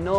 9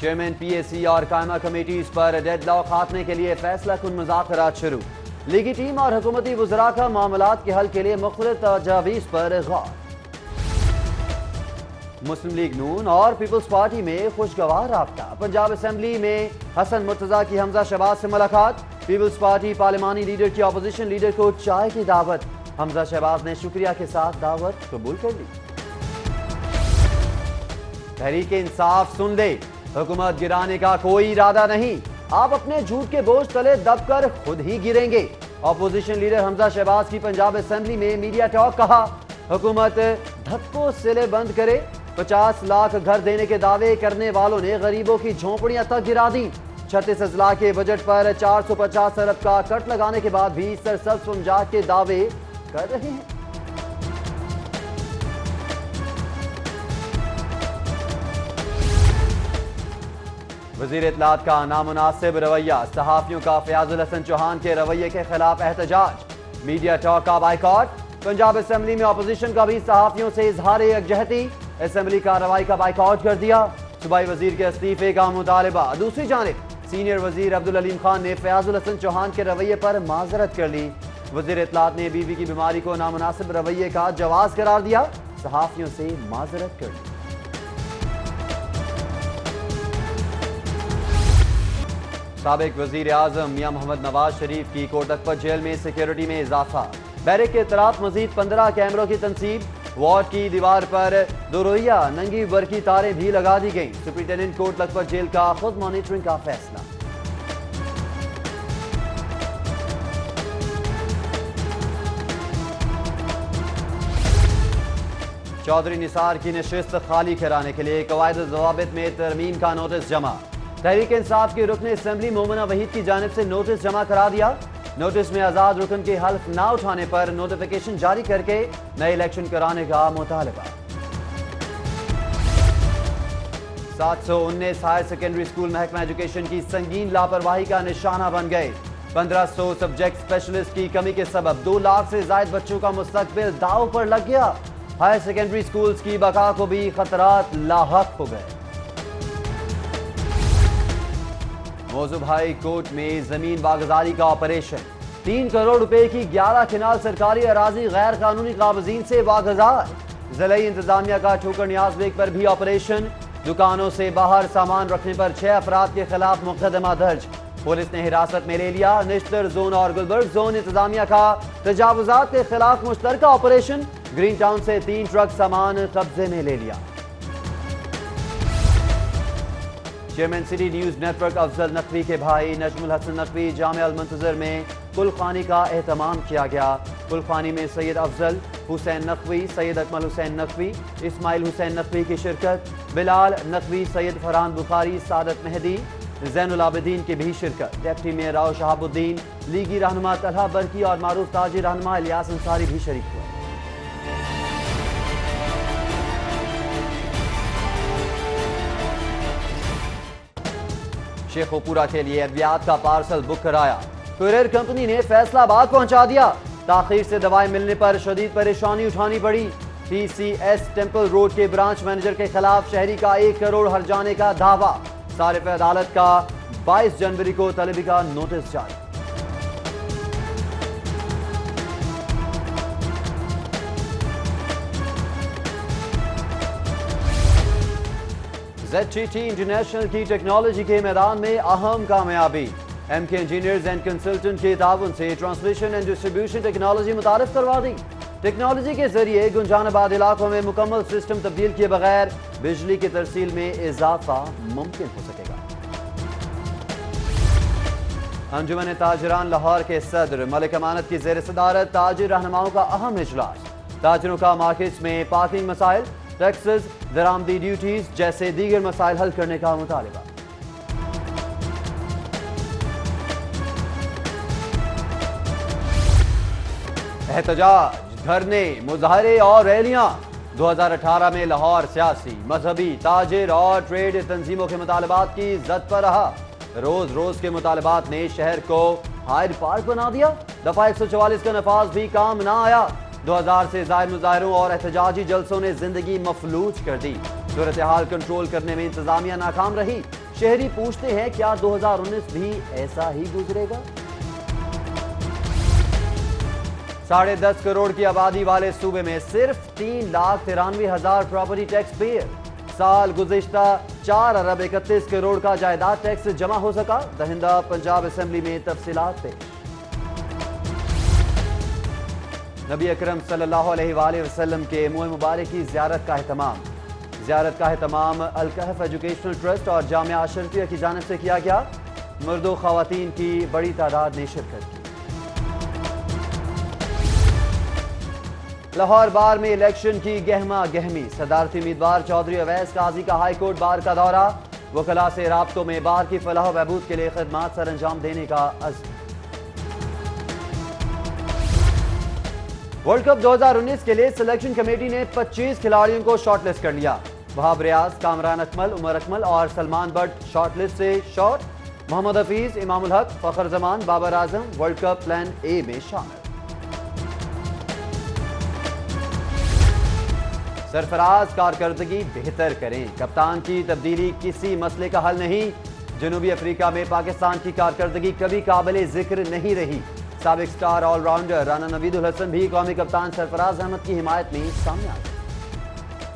chairman P اے سی اور قائمہ committees پر dead lock خاتمے کے لیے فیصلہ کن مذاکرات شروع. لیگی ٹیم اور حکومتی وزراء کا معاملات کے حل کے لیے مختلف تجاویز پر غور. مسلم لیگ نون اور پیپلز پارٹی میں خوشگوار رابطہ. پنجاب اسمبلی میں حسن مرتضیٰ کی حمزہ شہباز سے ملاقات. پیپلز پارٹی پارلیمانی لیڈر کی اپوزیشن لیڈر کو چائے کی دعوت. حمزہ شہباز نے شکریہ کے ساتھ دعوت قبول کر لی. تحریک انصاف سن لے، حکومت گرانے کا کوئی ارادہ نہیں، آپ اپنے جھوٹ کے بوجھ تلے دب کر خود ہی گریں گے. اپوزیشن لیڈر حمزہ شہباز کی پنجاب اسمبلی میں میڈیا ٹاک. کہا حکومت دھکوں سلے بند کرے. 50 لاکھ گھر دینے کے دعوے کرنے والوں نے غریبوں کی جھونپڑیاں تک گرا دی. 36 اضلاع کے بجٹ پر 450 ارب کا کٹ لگانے کے بعد بھی سرسبز امجاد کے دعوے کر رہے ہیں. وزیر اطلاعات کا نامناسب رویہ. صحافیوں کا فیاض الحسن چوہان کے رویے کے خلاف احتجاج. میڈیا ٹاک کا بائیکاٹ. پنجاب اسمبلی میں اپوزیشن کا بھی صحافیوں سے اظہار یکجہتی. اسمبلی کارروائی کا بائیکاٹ کر دیا. صوبائی وزیر کے استعفے کا مطالبہ. دوسری جانب سینئر وزیر عبدالعلیم خان نے فیاض الحسن چوہان کے رویے پر معذرت کر لی. وزیر اطلاعات نے بیوی کی بیماری کو نامناسب رویے کا جواز قرار دیا. صحافیوں سے معذرت کر لی. سابق وزیر اعظم میاں محمد نواز شریف کی کوٹکپت جیل میں سیکیورٹی میں اضافہ. بیرک کے اطراف مزید 15 کیمروں کی تنصیب. وارڈ کی دیوار پر دوروئیہ ننگی برقی تاریں بھی لگا دی گئیں. سپرنٹینڈنٹ کوٹکپت جیل کا خود مانیٹرنگ کا فیصلہ. چودھری نثار کی نشست خالی کرانے کے لیے قواعد و ضوابط میں ترمیم کا نوٹس جمع. تحریک انصاف کے رکن اسمبلی مومنہ وحید کی جانب سے نوٹس جمع کرا دیا. نوٹس میں آزاد رکن کے حلف نہ اٹھانے پر نوٹیفیکیشن جاری کر کے نئے الیکشن کرانے کا مطالبہ. 719 ہائر سیکنڈری اسکول محکمہ ایجوکیشن کی سنگین لاپرواہی کا نشانہ بن گئے. 1500 سبجیکٹ اسپیشلسٹ کی کمی کے سبب 2 لاکھ سے زائد بچوں کا مستقبل داؤ پر لگ گیا. ہائر سیکنڈری اسکولز کی بقا کو بھی خطرات لاحق ہو گئے. موضوع ہائی کورٹ میں زمین واگزاری کا آپریشن. 3 کروڑ روپے کی 11 کنال سرکاری اراضی غیر قانونی قابضین سے واگزار. ضلعی انتظامیہ کا ٹھوکر نیاز بیگ پر بھی آپریشن. دکانوں سے باہر سامان رکھنے پر 6 افراد کے خلاف مقدمہ درج. پولیس نے حراست میں لے لیا. نشتر زون اور گلبرگ زون انتظامیہ کا تجاوزات کے خلاف مشترکہ آپریشن. گرین ٹاؤن سے 3 ٹرک سامان قبضے میں لے لیا. Chairman City News Network Afzal Naqvi کے بھائی نجم الحسن نقوی جامع المنتظر میں کلخانی کا اہتمام کیا گیا. کلخانی میں سید افضل حسین نقوی، سید اکمل حسین نقوی، اسماعیل حسین نقوی کی شرکت. بلال نقوی، سید فرحان بخاری، سعادت مہدی، زین العابدین کی بھی شرکت. ڈپٹی میئر راؤ شہاب الدین، لیگی رہنما طلحہ برقی اور معروف تاجر رہنما الیاس انصاری بھی شریک ہوئے. شیخو پورہ کے لیے ادویات کا پارسل بک کرایا. کوریئر کمپنی نے فیصلہ آباد پہنچا دیا. تاخیر سے دوائیں ملنے پر شدید پریشانی اٹھانی پڑی. T C S temple road کے برانچ مینیجر کے خلاف شہری کا 1 کروڑ ہرجانے کا دعویٰ. صارف عدالت کا 22 جنوری کو طلبی کا نوٹس جاری. ZTT انٹرنیشنل کی ٹیکنالوجی کے میدان میں اہم کامیابی. ایم کے انجینئرز اینڈ کنسلٹنٹ کے تعاون سے ٹرانسمیشن اینڈ ڈسٹریبیوشن ٹیکنالوجی متعارف کروا دی. ٹیکنالوجی کے ذریعے گنجان آباد علاقوں میں مکمل سسٹم تبدیل کیے بغیر بجلی کی ترسیل میں اضافہ ممکن ہو سکے گا. انجمن تاجران لاہور کے صدر ملک امانت کی زیر صدارت تاجر رہنماؤں کا اہم اجلاس. تاجروں کا مارکیٹس میں پارکنگ مسائل، ٹیکسز، درآمدی ڈیوٹیز جیسے دیگر مسائل حل کرنے کا مطالبہ. احتجاج، دھرنے، مظاہرے اور ریلیاں. 2018 میں لاہور سیاسی، مذہبی، تاجر اور ٹریڈ تنظیموں کے مطالبات کی زد پر رہا. روز روز کے مطالبات نے شہر کو ہائیڈ پارک بنا دیا. دفعہ 144 کا نفاذ بھی کام نہ آیا. 2000 سے زائد مظاہروں اور احتجاجی جلسوں نے زندگی مفلوج کر دی. صورتحال کنٹرول کرنے میں انتظامیہ ناکام رہی. شہری پوچھتے ہیں کیا 2019 بھی ایسا ہی گزرے گا؟ 10.5 کروڑ کی آبادی والے صوبے میں صرف 3,93,000 پراپرٹی ٹیکس پیئر. سال گزشتہ 4.31 کروڑ کا جائیداد ٹیکس جمع ہو سکا. دہندہ پنجاب اسمبلی میں تفصیلات پیش. نبی اکرم صلی اللہ علیہ وآلہ وسلم کے منہ مبارک کی زیارت کا اہتمام الکہف ایجوکیشنل ٹرسٹ اور جامعہ اشرفیہ کی جانب سے کیا گیا. مرد و خواتین کی بڑی تعداد نے شرکت کی. لاہور بار میں الیکشن کی گہما گہمی. صدارتی امیدوار چودھری اویس قاضی کا ہائی کورٹ بار کا دورہ. وکلاء سے رابطوں میں بار کی فلاح و بہبود کے لیے خدمات سر انجام دینے کا عزم. ورلڈ کپ 2019 کے لیے سلیکشن کمیٹی نے 25 کھلاڑیوں کو شارٹ لسٹ کر لیا. وہاب ریاض، کامران اکمل، عمر اکمل اور سلمان بٹ شارٹ لسٹ سے شارٹ. محمد حفیظ، امام الحق، فخر زمان، Babar Azam world cup plan اے میں شامل. سرفراز کارکردگی بہتر کریں. کپتان کی تبدیلی کسی مسئلے کا حل نہیں. جنوبی افریقہ میں پاکستان کی کارکردگی کبھی قابل ذکر نہیں رہی. سابق سٹار آل راؤنڈر رانا نوید الحسن بھی قومی کپتان سرفراز احمد کی حمایت میں سامنے آ گئے.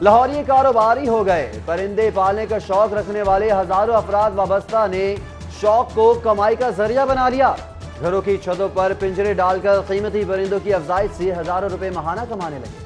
لاہوری کاروباری ہو گئے. پرندے پالنے کا شوق رکھنے والے ہزاروں افراد وابستہ نے شوق کو کمائی کا ذریعہ بنا لیا. گھروں کی چھتوں پر پنجرے ڈال کر قیمتی پرندوں کی افزائش سے ہزاروں روپے ماہانہ کمانے لگے.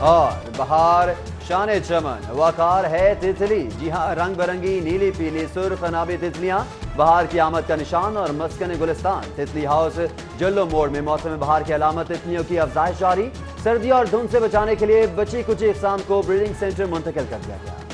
اور بہار شان چمن وقار ہے تتلی. جی ہاں، رنگ برنگی نیلی پیلی سرخ نابی تتلیاں بہار کی آمد کا نشان اور مسکن گلستان. تتلی ہاؤس جلو موڑ میں موسم بہار کی علامت تتلیوں کی افزائش جاری. سردی اور دھند سے بچانے کے لیے بچی کچی اقسام کو بریڈنگ سینٹر منتقل کر دیا گیا.